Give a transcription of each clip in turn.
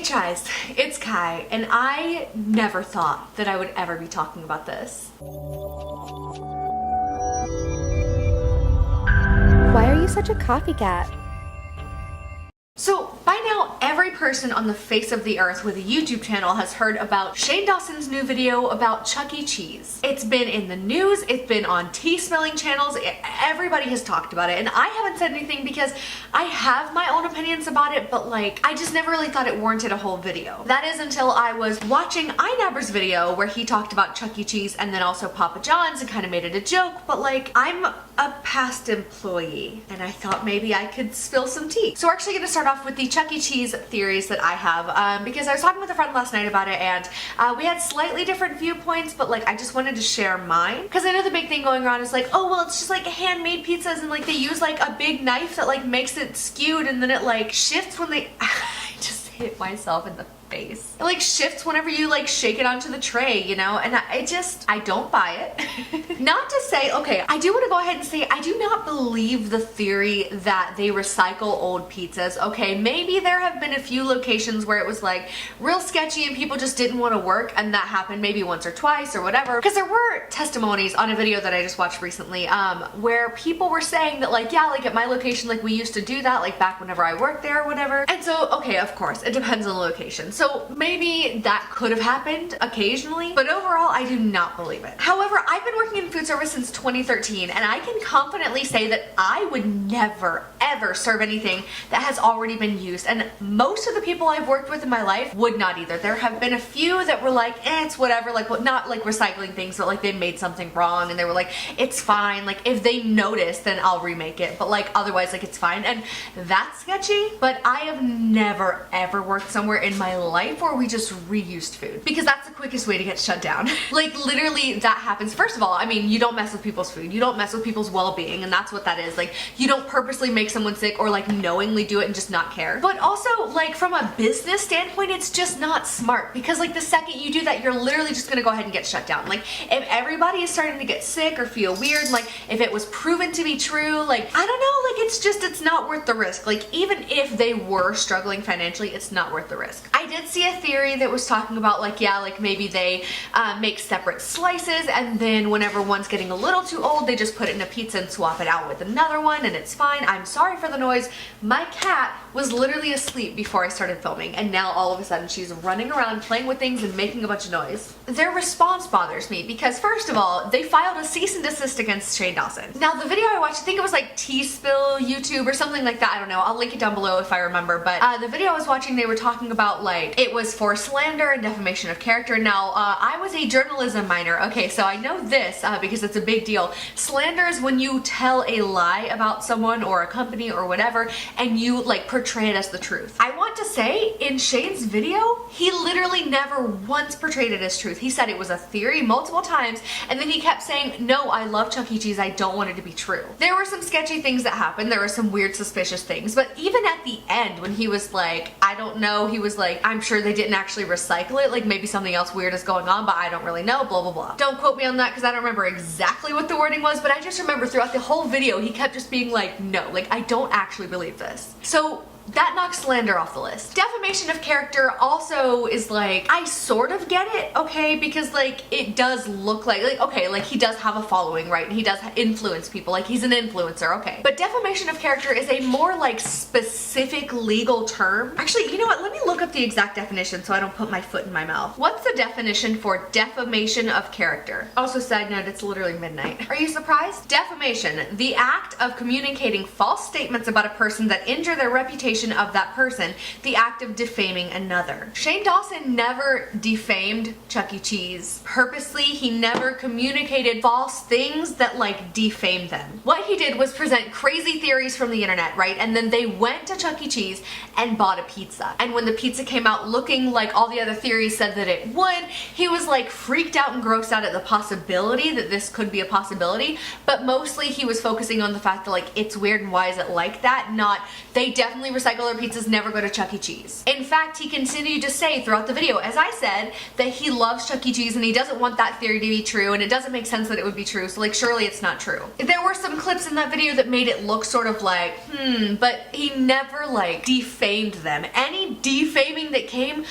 Hey Chais, it's Kai, and I never thought that I would ever be talking about this. Why are you such a copycat? So by now, every person on the face of the earth with a YouTube channel has heard about Shane Dawson's new video about Chuck E. Cheese. It's been in the news, it's been on tea smelling channels, everybody has talked about it, and I haven't said anything because I have my own opinions about it, but like, I just never really thought it warranted a whole video. That is until I was watching iNabber's video where he talked about Chuck E. Cheese and then also Papa John's and kind of made it a joke, but like, I'm a past employee and I thought maybe I could spill some tea. So we're actually gonna start off with the Chuck E. Cheese theories that I have because I was talking with a friend last night about it, and we had slightly different viewpoints, but like I just wanted to share mine because I know the big thing going around is like, oh well, it's just like handmade pizzas and like they use like a big knife that like makes it skewed and then it like shifts when they I just hit myself in the face. It like shifts whenever you like shake it onto the tray, you know, and I don't buy it. Not to say, okay, I do want to go ahead and say I do not believe the theory that they recycle old pizzas. Okay, maybe there have been a few locations where it was like real sketchy and people just didn't want to work, and that happened maybe once or twice or whatever, because there were testimonies on a video that I just watched recently where people were saying that like, yeah, like at my location like we used to do that like back whenever I worked there or whatever. And so okay, of course it depends on the location. So maybe that could have happened occasionally, but overall I do not believe it. However, I've been working in food service since 2013 and I can confidently say that I would never ever serve anything that has already been used, and most of the people I've worked with in my life would not either. There have been a few that were like, it's whatever, like what, not like recycling things, but like they made something wrong and they were like, it's fine, like if they notice then I'll remake it, but like otherwise like it's fine, and that's sketchy. But I have never ever worked somewhere in my life where we just reused food, because that's the quickest way to get shut down. Like literally that happens. First of all, I mean, you don't mess with people's food, you don't mess with people's well-being, and that's what that is. Like you don't purposely make someone sick or like knowingly do it and just not care. But also like from a business standpoint, it's just not smart, because like the second you do that, you're literally just gonna go ahead and get shut down. Like if everybody is starting to get sick or feel weird, like if it was proven to be true, like I don't know, like it's not worth the risk. Like even if they were struggling financially, it's not worth the risk. I did see a theory that was talking about like, yeah, like maybe they make separate slices and then whenever one's getting a little too old, they just put it in a pizza and swap it out with another one and it's fine. I'm sorry for the noise. My cat was literally asleep before I started filming, and now all of a sudden she's running around playing with things and making a bunch of noise. Their response bothers me because first of all, they filed a cease and desist against Shane Dawson. Now the video I watched, I think it was like Tea Spill YouTube or something like that, I don't know, I'll link it down below if I remember, but the video I was watching, they were talking about like it was for slander and defamation of character. Now I was a journalism minor, okay, so I know this because it's a big deal. Slander is when you tell a lie about someone or a company or whatever and you like portray it as the truth. I want to say in Shane's video, he literally never once portrayed it as truth. He said it was a theory multiple times, and then he kept saying, no, I love Chuck E. Cheese, I don't want it to be true. There were some sketchy things that happened, there were some weird suspicious things, but even at the end when he was like, I don't know, he was like, I'm sure they didn't actually recycle it, like maybe something else weird is going on, but I don't really know, blah blah blah. Don't quote me on that because I don't remember exactly what the wording was, but I just remember throughout the whole video he kept just being like, no, like I don't actually believe this. So that knocks slander off the list. Defamation of character also is like, I sort of get it, okay, because like it does look like okay, like he does have a following, right, and he does influence people, like he's an influencer, okay. But defamation of character is a more like specific legal term. Actually, you know what, let me look up the exact definition so I don't put my foot in my mouth. What's the definition for defamation of character? Also, side note, it's literally midnight. Are you surprised? Defamation, the act of communicating false statements about a person that injure their reputation of that person, the act of defaming another. Shane Dawson never defamed Chuck E. Cheese purposely. He never communicated false things that like defamed them. What he did was present crazy theories from the internet, right? And then they went to Chuck E. Cheese and bought a pizza. And when the pizza came out looking like all the other theories said that it would, he was like freaked out and grossed out at the possibility that this could be a possibility. But mostly he was focusing on the fact that like it's weird and why is it like that, not they definitely recycled recycle their pizzas never go to Chuck E. Cheese. In fact, he continued to say throughout the video, as I said, that he loves Chuck E. Cheese and he doesn't want that theory to be true, and it doesn't make sense that it would be true, so like surely it's not true. There were some clips in that video that made it look sort of like, but he never like defamed them. Any defaming that came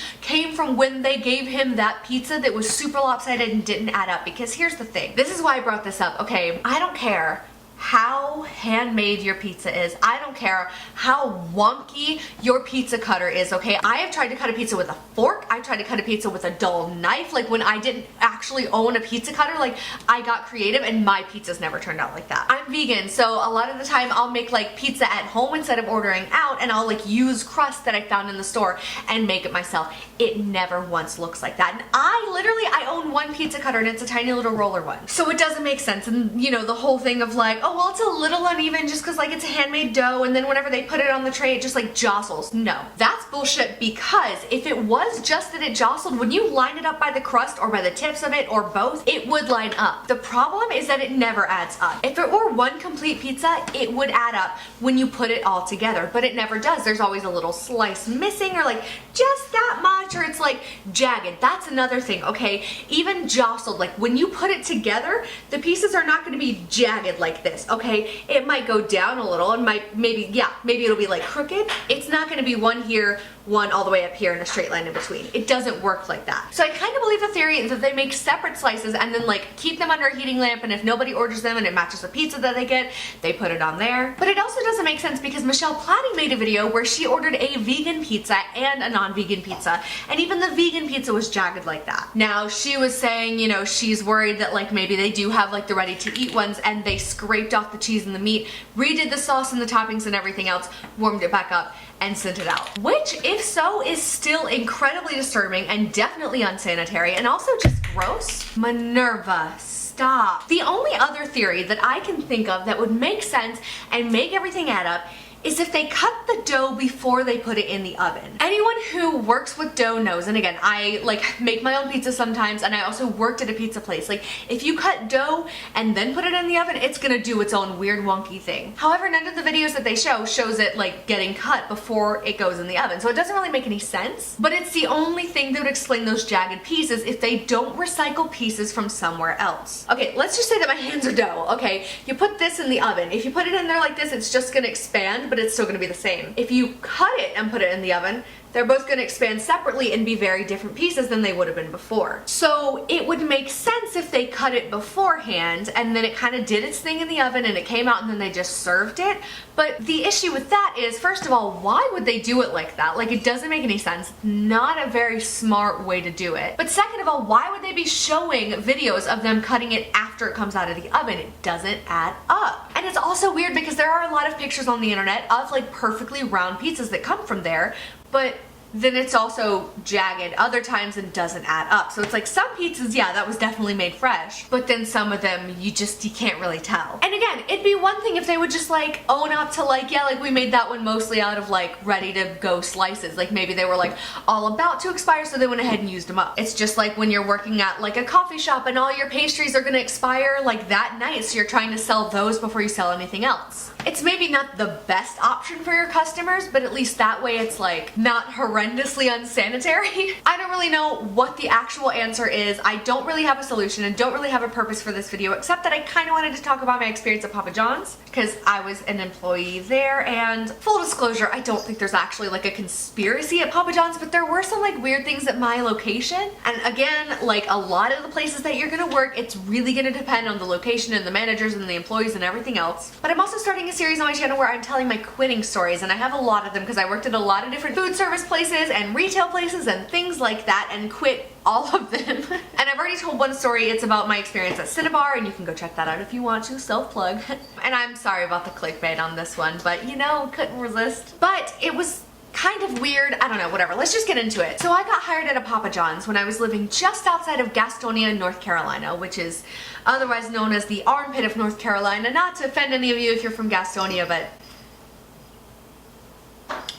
from when they gave him that pizza that was super lopsided and didn't add up. Because here's the thing, this is why I brought this up, okay? I don't care how handmade your pizza is. I don't care how wonky your pizza cutter is, okay? I have tried to cut a pizza with a fork. I've tried to cut a pizza with a dull knife. Like when I didn't actually own a pizza cutter, like I got creative and my pizzas never turned out like that. I'm vegan, so a lot of the time I'll make like pizza at home instead of ordering out, and I'll like use crust that I found in the store and make it myself. It never once looks like that. And I own one pizza cutter and it's a tiny little roller one. So it doesn't make sense. And you know, the whole thing of like, oh, well, it's a little uneven just because like it's a handmade dough and then whenever they put it on the tray it just like jostles. No, that's bullshit, because if it was just that it jostled, when you line it up by the crust or by the tips of it or both, it would line up. The problem is that it never adds up. If it were one complete pizza, it would add up when you put it all together, but it never does. There's always a little slice missing or like just that much, or it's like jagged. That's another thing, okay? Even jostled, like when you put it together, the pieces are not going to be jagged like this, okay? It might go down a little and maybe it'll be like crooked. It's not going to be one here, one all the way up here in a straight line in between. It doesn't work like that. So I kind of believe the theory that they make separate slices and then like keep them under a heating lamp, and if nobody orders them and it matches the pizza that they get, they put it on there. But it also doesn't make sense because Michelle Platty made a video where she ordered a vegan pizza and a non-vegan pizza, and even the vegan pizza was jagged like that. Now she was saying, you know, she's worried that like maybe they do have like the ready to eat ones and they scraped off the cheese and the meat, redid the sauce and the toppings and everything else, warmed it back up, and sent it out. Which, if so, is still incredibly disturbing and definitely unsanitary and also just gross. Minerva, stop. The only other theory that I can think of that would make sense and make everything add up is if they cut the dough before they put it in the oven. Anyone who works with dough knows, and again, I like make my own pizza sometimes, and I also worked at a pizza place. Like if you cut dough and then put it in the oven, it's gonna do its own weird wonky thing. However, none of the videos that they shows it like getting cut before it goes in the oven, so it doesn't really make any sense. But it's the only thing that would explain those jagged pieces if they don't recycle pieces from somewhere else. Okay, let's just say that my hands are dough, okay? You put this in the oven. If you put it in there like this, it's just gonna expand, but it's still going to be the same. If you cut it and put it in the oven, they're both going to expand separately and be very different pieces than they would have been before. So it would make sense if they cut it beforehand and then it kind of did its thing in the oven and it came out and then they just served it. But the issue with that is, first of all, why would they do it like that? Like, it doesn't make any sense. Not a very smart way to do it. But second of all, why would they be showing videos of them cutting it after it comes out of the oven? It doesn't add up. And it's also weird because there are a lot of pictures on the internet of like perfectly round pizzas that come from there, but then it's also jagged other times and doesn't add up. So it's like some pizzas, yeah, that was definitely made fresh, but then some of them you can't really tell. And again, it'd be one thing if they would just like own up to like, yeah, like we made that one mostly out of like ready to go slices. Like maybe they were like all about to expire, so they went ahead and used them up. It's just like when you're working at like a coffee shop and all your pastries are gonna expire like that night, so you're trying to sell those before you sell anything else. It's maybe not the best option for your customers, but at least that way it's like not horrendously unsanitary. I don't really know what the actual answer is. I don't really have a solution and don't really have a purpose for this video, except that I kind of wanted to talk about my experience at Papa John's because I was an employee there, and full disclosure, I don't think there's actually like a conspiracy at Papa John's, but there were some like weird things at my location. And again, like a lot of the places that you're gonna work, it's really gonna depend on the location and the managers and the employees and everything else. But I'm also starting a series on my channel where I'm telling my quitting stories, and I have a lot of them because I worked at a lot of different food service places and retail places and things like that and quit all of them. And I've already told one story. It's about my experience at Cinnabar, and you can go check that out if you want to, self-plug. And I'm sorry about the clickbait on this one, but you know, couldn't resist. But it was kind of weird. I don't know, whatever. Let's just get into it. So I got hired at a Papa John's when I was living just outside of Gastonia, North Carolina, which is otherwise known as the armpit of North Carolina. Not to offend any of you if you're from Gastonia, but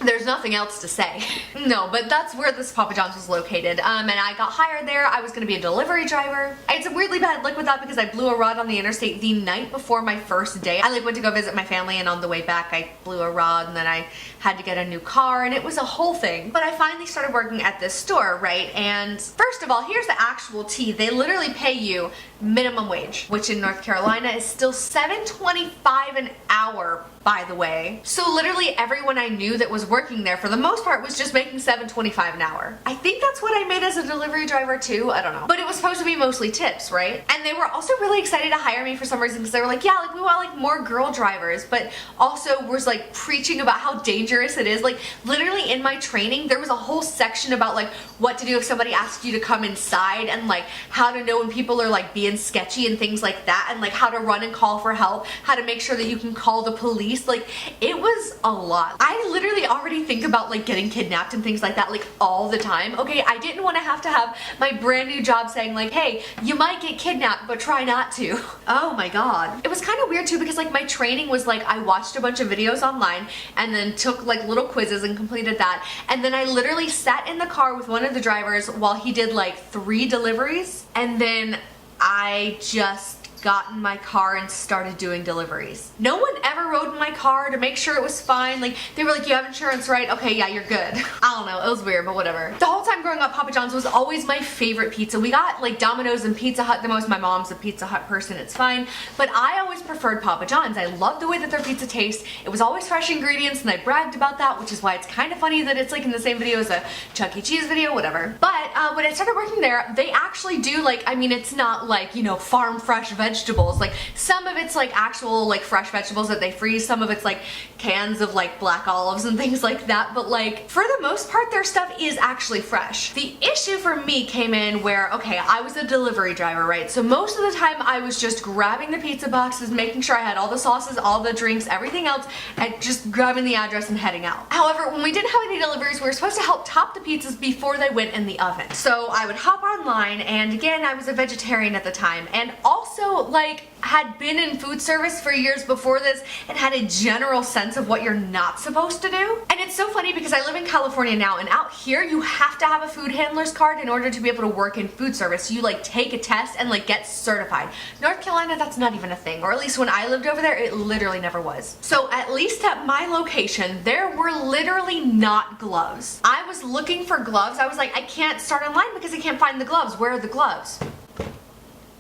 There's nothing else to say. No, but that's where this Papa John's was located. And I got hired there. I was gonna be a delivery driver. I had some weirdly bad luck with that because I blew a rod on the interstate the night before my first day. I like went to go visit my family, and on the way back I blew a rod, and then I had to get a new car, and it was a whole thing. But I finally started working at this store, right? And first of all, here's the actual tea. They literally pay you minimum wage, which in North Carolina is still $7.25 an hour, by the way. So literally everyone I knew that was working there for the most part was just making $7.25 an hour. I think that's what I made as a delivery driver too, I don't know. But it was supposed to be mostly tips, right? And they were also really excited to hire me for some reason because they were like, yeah, like we want like more girl drivers, but also was like preaching about how dangerous it is. Like literally in my training, there was a whole section about like what to do if somebody asks you to come inside, and like how to know when people are like being sketchy and things like that, and like how to run and call for help, how to make sure that you can call the police. Like it was a lot. I literally already think about like getting kidnapped and things like that like all the time. Okay, I didn't want to have my brand new job saying like, hey, you might get kidnapped, but try not to. Oh my god. It was kind of weird too because like my training was like I watched a bunch of videos online and then took like little quizzes and completed that, and then I literally sat in the car with one of the drivers while he did like 3 deliveries, and then I just got in my car and started doing deliveries. No one ever rode in my car to make sure it was fine. Like they were like, you have insurance, right? Okay, yeah, you're good. I don't know, it was weird, but whatever. The whole time growing up, Papa John's was always my favorite pizza. We got like Domino's and Pizza Hut the most. My mom's a Pizza Hut person, it's fine, but I always preferred Papa John's. I loved the way that their pizza tastes. It was always fresh ingredients, and I bragged about that, which is why it's kind of funny that it's like in the same video as a Chuck E. Cheese video, whatever. But when I started working there, they actually do like, I mean, it's not like, you know, farm fresh vegetables. Like some of it's like actual like fresh vegetables that they freeze, some of it's like cans of like black olives and things like that, but like for the most part their stuff is actually fresh. The issue for me came in where, okay, I was a delivery driver, right? So most of the time I was just grabbing the pizza boxes, making sure I had all the sauces, all the drinks, everything else, and just grabbing the address and heading out. However, when we didn't have any deliveries, we were supposed to help top the pizzas before they went in the oven. So I would hop online, and again, I was a vegetarian at the time, and also like had been in food service for years before this and had a general sense of what you're not supposed to do. And it's so funny because I live in California now, and out here you have to have a food handler's card in order to be able to work in food service. So you like take a test and like get certified. North Carolina, that's not even a thing, or at least when I lived over there, it literally never was. So at least at my location, there were literally not gloves. I was looking for gloves. I was like, I can't start online because I can't find the gloves. Where are the gloves?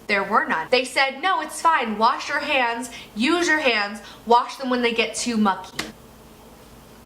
There were none. They said, no, it's fine. Wash your hands, use your hands, wash them when they get too mucky.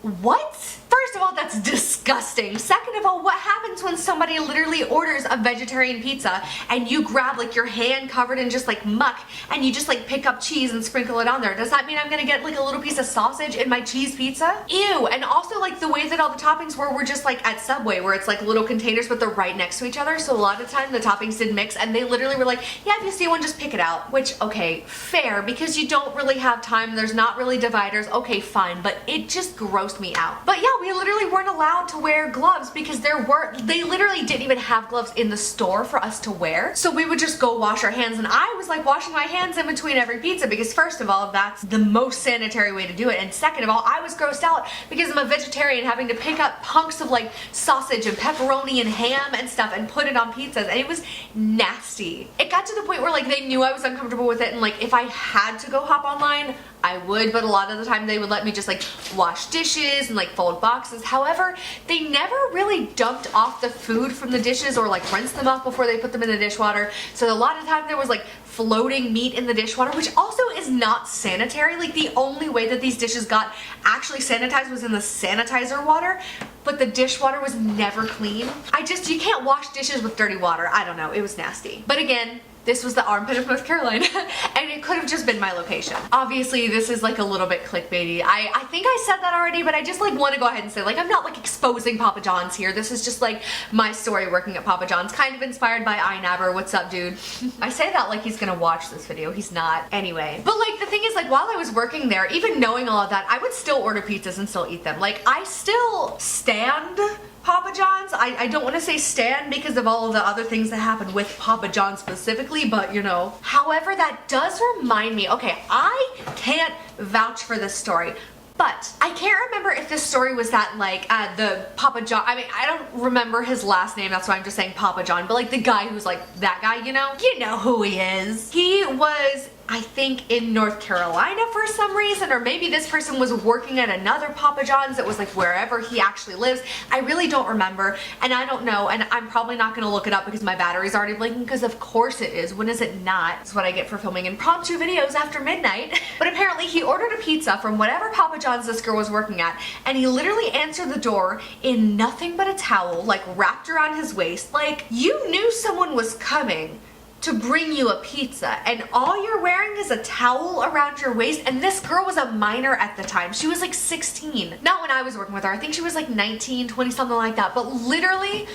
What? First of all, that's disgusting. Second of all, what happens when somebody literally orders a vegetarian pizza and you grab like your hand covered in just like muck and you just like pick up cheese and sprinkle it on there? Does that mean I'm gonna get like a little piece of sausage in my cheese pizza? Ew. And also like the way that all the toppings were just like at Subway, where it's like little containers but they're right next to each other. So a lot of the time the toppings did mix, and they literally were like, yeah, if you see one, just pick it out. Which, okay, fair, because you don't really have time. There's not really dividers. Okay, fine, but it just grossed me out. But yeah, we literally weren't allowed to wear gloves because they literally didn't even have gloves in the store for us to wear. So we would just go wash our hands, and I was like washing my hands in between every pizza because first of all, that's the most sanitary way to do it, and second of all, I was grossed out because I'm a vegetarian having to pick up hunks of like sausage and pepperoni and ham and stuff and put it on pizzas, and it was nasty. It got to the point where like they knew I was uncomfortable with it, and like if I had to go hop online, I would, but a lot of the time they would let me just like wash dishes and like fold boxes. However, they never really dumped off the food from the dishes or like rinsed them off before they put them in the dishwater. So a lot of time there was like floating meat in the dishwater, which also is not sanitary. Like the only way that these dishes got actually sanitized was in the sanitizer water, but the dishwater was never clean. You can't wash dishes with dirty water. I don't know, it was nasty. But again, this was the armpit of North Carolina, and it could have just been my location. Obviously, this is like a little bit clickbaity. I think I said that already, but I just like want to go ahead and say, like, I'm not like exposing Papa John's here. This is just like my story working at Papa John's, kind of inspired by iNabber. What's up, dude? I say that like he's gonna watch this video. He's not. Anyway. But like the thing is, like while I was working there, even knowing all of that, I would still order pizzas and still eat them. Like I still stand Papa John's. I don't want to say stan because of all of the other things that happened with Papa John's specifically, but you know. However, that does remind me, okay, I can't vouch for this story, But I can't remember if this story was that like the Papa John, I mean, I don't remember his last name, that's why I'm just saying Papa John, but like the guy who's like that guy, you know who he is. He was, I think, in North Carolina for some reason, or maybe this person was working at another Papa John's that was like wherever he actually lives. I really don't remember, and I don't know, and I'm probably not gonna look it up because my battery's already blinking, because of course it is. When is it not? It's what I get for filming impromptu videos after midnight. But apparently he ordered a pizza from whatever Papa John's this girl was working at, and he literally answered the door in nothing but a towel, like wrapped around his waist. Like, you knew someone was coming to bring you a pizza, and all you're wearing is a towel around your waist. And this girl was a minor at the time. She was like 16. Not when I was working with her. I think she was like 19, 20, something like that. But literally,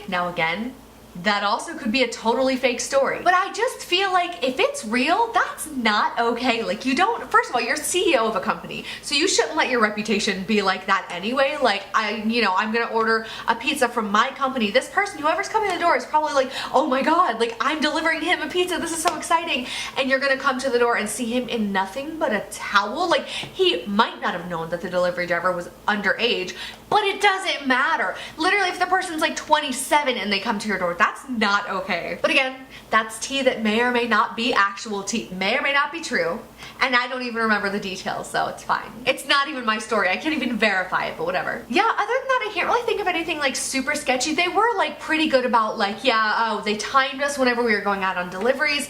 now again, that also could be a totally fake story. But I just feel like if it's real, that's not okay. Like, you don't, first of all, you're CEO of a company, so you shouldn't let your reputation be like that anyway. Like, I'm gonna order a pizza from my company. This person, whoever's coming to the door, is probably like, oh my god, like, I'm delivering him a pizza, this is so exciting. And you're gonna come to the door and see him in nothing but a towel. Like, he might not have known that the delivery driver was underage, but it doesn't matter. Literally, if the person's like 27 and they come to your door, that's not okay. But again, that's tea that may or may not be actual tea, may or may not be true, and I don't even remember the details, so it's fine. It's not even my story. I can't even verify it, but whatever. Yeah, other than that, I can't really think of anything like super sketchy. They were like pretty good about like, yeah, oh, they timed us whenever we were going out on deliveries.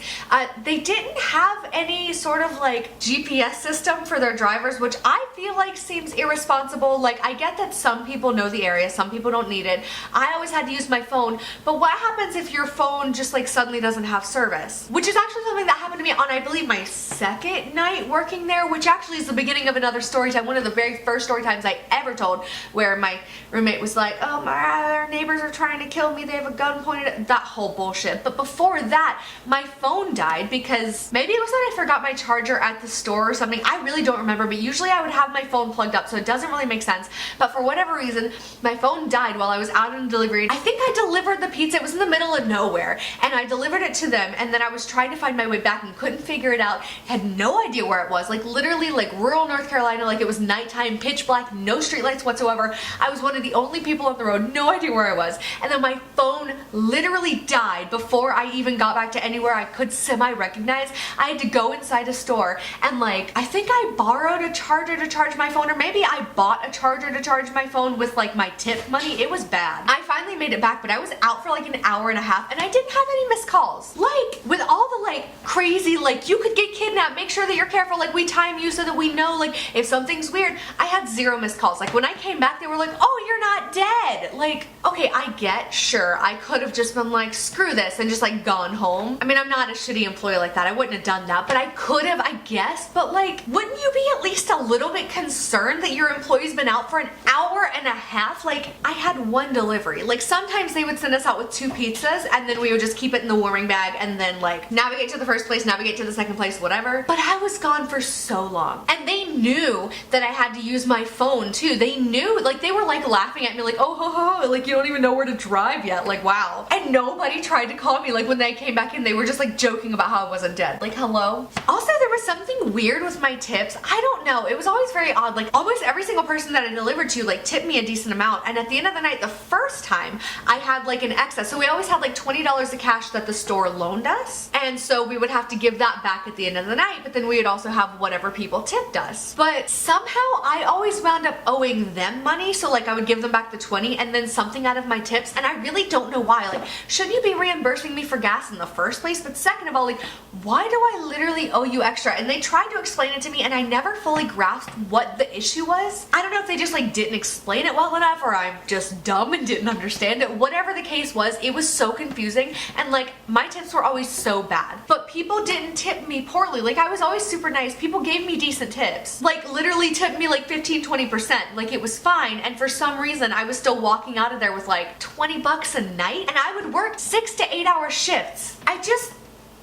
They didn't have any sort of like GPS system for their drivers, which I feel like seems irresponsible. Like, I get that some people know the area, some people don't need it. I always had to use my phone, but what happens if your phone just like suddenly doesn't have service? Which is actually something that happened to me on, I believe, my second night working there, which actually is the beginning of another story time, one of the very first story times I ever told, where my roommate was like, oh, our neighbors are trying to kill me, they have a gun pointed at, that whole bullshit. But before that, my phone died because maybe it was that I forgot my charger at the store or something. I really don't remember, but usually I would have my phone plugged up, so it doesn't really make sense. But for whatever reason, my phone died while I was out on delivery. I think I delivered the pizza, it was in the middle of nowhere, and I delivered it to them, and then I was trying to find my way back and couldn't figure it out, had no idea where it was, like literally like rural North Carolina, like it was nighttime, pitch black, no streetlights whatsoever. I was one of the only people on the road, no idea where I was, and then my phone literally died before I even got back to anywhere I could semi-recognize. I had to go inside a store and like, I think I borrowed a charger to charge my phone, or maybe I bought a charger to charge my phone with like my tip money. It was bad. I finally made it back, but I was out for like an hour and a half and I didn't have any missed calls. Like, with all the like crazy, like you could get kidnapped, make sure that you're careful, like we time you so that we know like if something's weird. I had 0 missed calls. Like when I came back, they were like, oh, you're not dead. Like, okay, I get, sure, I could have just been like, screw this, and just like gone home. I mean, I'm not a shitty employee like that. I wouldn't have done that, but I could have, I guess. But like, wouldn't you be at least a little bit concerned that your employee's been out for an hour and a half? Like, I had 1 delivery. Like sometimes they would send us out with 2 pizzas and then we would just keep it in the warming bag and then like navigate to the first place, navigate to the second place, whatever. But I was gone for so long. And they knew that I had to use my phone too. They knew, like they were like laughing at me like, oh ho ho, like you don't even know where to drive yet, like wow. And nobody tried to call me. Like when they came back in, they were just like joking about how I wasn't dead. Like hello? Also, there was something weird with my tips. I don't know, it was always very odd. Like almost every single person that I delivered to like tipped me a decent amount, and at the end of the night, the first time I had like an excess. So we always had like $20 of cash that the store loaned us, and so we would have to give that back at the end of the night, but then we would also have whatever people tipped us. But somehow I always wound up owing them money, so like I would give them back the 20 and then something out of my tips, and I really don't know why. Like, shouldn't you be reimbursing me for gas in the first place? But second of all, like, why do I literally owe you extra? And they tried to explain it to me and I never fully grasped what the issue was. I don't know if they just like didn't explain it well enough, or I'm just dumb and didn't understand it. Whatever the case was, it was so confusing, and like my tips were always so bad. But people didn't tip me poorly. Like I was always super nice. People gave me decent tips. Like literally tipped me like 15-20%. Like it was fine, and for some reason I was still walking out of there with like 20 bucks a night, and I would work 6 to 8 hour shifts. I just,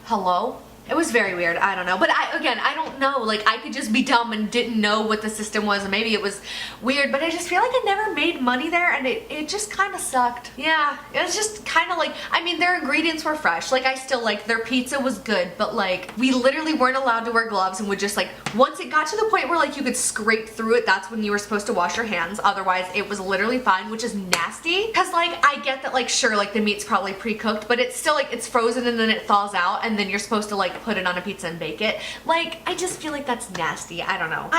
hello? It was very weird. I don't know. But I don't know. Like, I could just be dumb and didn't know what the system was, and maybe it was weird, but I just feel like I never made money there, and it just kind of sucked. Yeah, it was just kind of like, I mean, their ingredients were fresh. Like, I still, like, their pizza was good, but like, we literally weren't allowed to wear gloves and would just like, once it got to the point where like you could scrape through it, that's when you were supposed to wash your hands. Otherwise, it was literally fine, which is nasty. Cause like, I get that, like, sure, like the meat's probably pre-cooked, but it's still like, it's frozen and then it thaws out, and then you're supposed to like put it on a pizza and bake it. Like, I just feel like that's nasty. I don't know.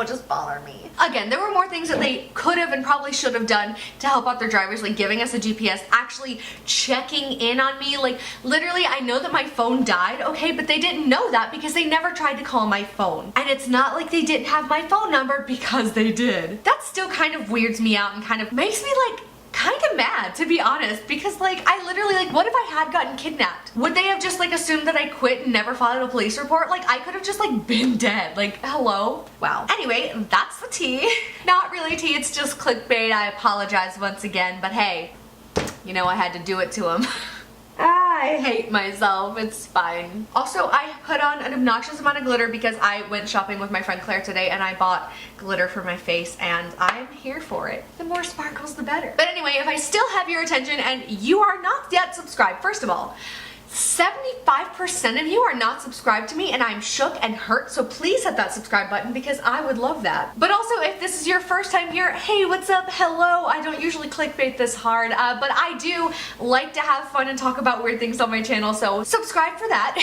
It just bothered me. Again, there were more things that they could have and probably should have done to help out their drivers, like giving us a GPS, actually checking in on me. Like, literally, I know that my phone died, okay, but they didn't know that because they never tried to call my phone. And it's not like they didn't have my phone number, because they did. That still kind of weirds me out and kind of makes me like kind of mad, to be honest, because like, I literally, like, what if I had gotten kidnapped? Would they have just like assumed that I quit and never filed a police report? Like, I could have just like been dead. Like, hello? Wow. Anyway, that's the tea. Not really tea, it's just clickbait. I apologize once again, but hey, you know, I had to do it to him. I hate myself. It's fine. Also, I put on an obnoxious amount of glitter because I went shopping with my friend Claire today and I bought glitter for my face, and I'm here for it. The more sparkles, the better. But anyway, if I still have your attention and you are not yet subscribed, first of all, 75% of you are not subscribed to me, and I'm shook and hurt, so please hit that subscribe button because I would love that. But also, if this is your first time here, hey, what's up? Hello. I don't usually clickbait this hard, but I do like to have fun and talk about weird things on my channel, so subscribe for that.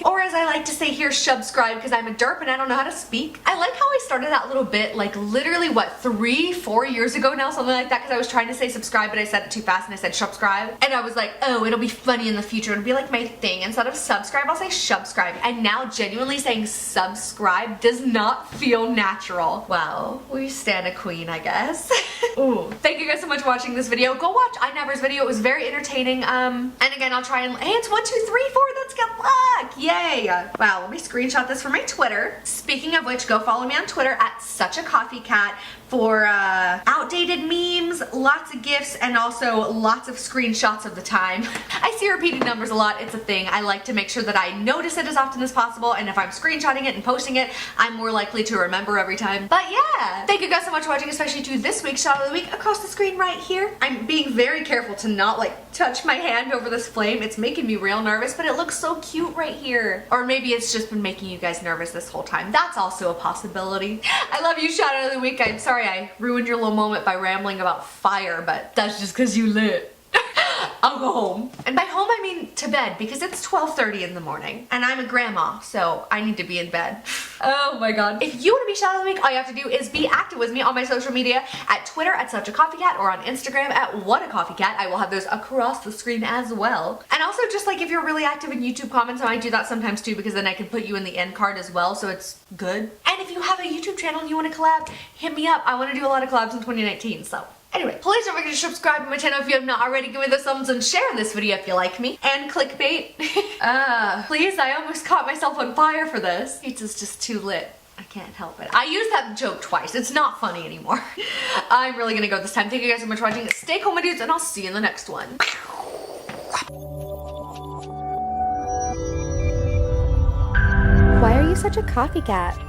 Or as I like to say here, subscribe, because I'm a derp and I don't know how to speak. I like how I started that little bit, like literally, what, 3-4 years ago now, something like that, because I was trying to say subscribe, but I said it too fast and I said subscribe. And I was like, oh, it'll be funny in the future. It'll be like my thing. Instead of subscribe, I'll say subscribe. And now genuinely saying subscribe does not feel natural. Well, we stand a queen, I guess. Ooh. Thank you guys so much for watching this video. Go watch iNavar's video. It was very entertaining. And again, I'll try and, hey, it's 1, 2, 3, 4. That's good luck. Yay. Wow, let me screenshot this for my Twitter. Speaking of which, go follow me on Twitter at suchacoffeecat for outdated memes, lots of gifs, and also lots of screenshots of the time. I see repeating numbers a lot. It's a thing. I like to make sure that I notice it as often as possible, and if I'm screenshotting it and posting it, I'm more likely to remember every time. But yeah, thank you guys so much for watching, especially to this week's shot of the week across the screen right here. I'm being very careful to not like touch my hand over this flame. It's making me real nervous, but it looks so cute right here. Or maybe it's just been making you guys nervous this whole time. That's also a possibility. I love you, shout out of the week. I'm sorry I ruined your little moment by rambling about fire, but that's just because you lit. I'll go home. And by home, I mean to bed, because it's 12:30 in the morning and I'm a grandma, so I need to be in bed. Oh my god. If you want to be shout out of the week, all you have to do is be active with me on my social media, at Twitter at suchacoffeecat, or on Instagram at whatacoffeecat. I will have those across the screen as well. And also, just like if you're really active in YouTube comments, I might do that sometimes too, because then I can put you in the end card as well, so it's good. And if you have a YouTube channel and you want to collab, hit me up. I want to do a lot of collabs in 2019, so. Anyway, please don't forget to subscribe to my channel if you have not already. Give me the thumbs and share this video if you like me. And clickbait. Please, I almost caught myself on fire for this. Pizza's just too lit. I can't help it. I used that joke twice. It's not funny anymore. I'm really gonna go this time. Thank you guys so much for watching. Stay cool, my dudes, and I'll see you in the next one. Why are you such a copycat?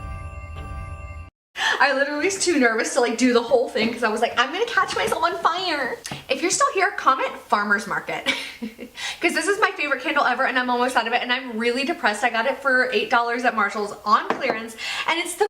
I literally was too nervous to like do the whole thing because I was like, I'm gonna catch myself on fire. If you're still here, comment farmer's market. Because this is my favorite candle ever and I'm almost out of it and I'm really depressed. I got it for $8 at Marshall's on clearance and it's the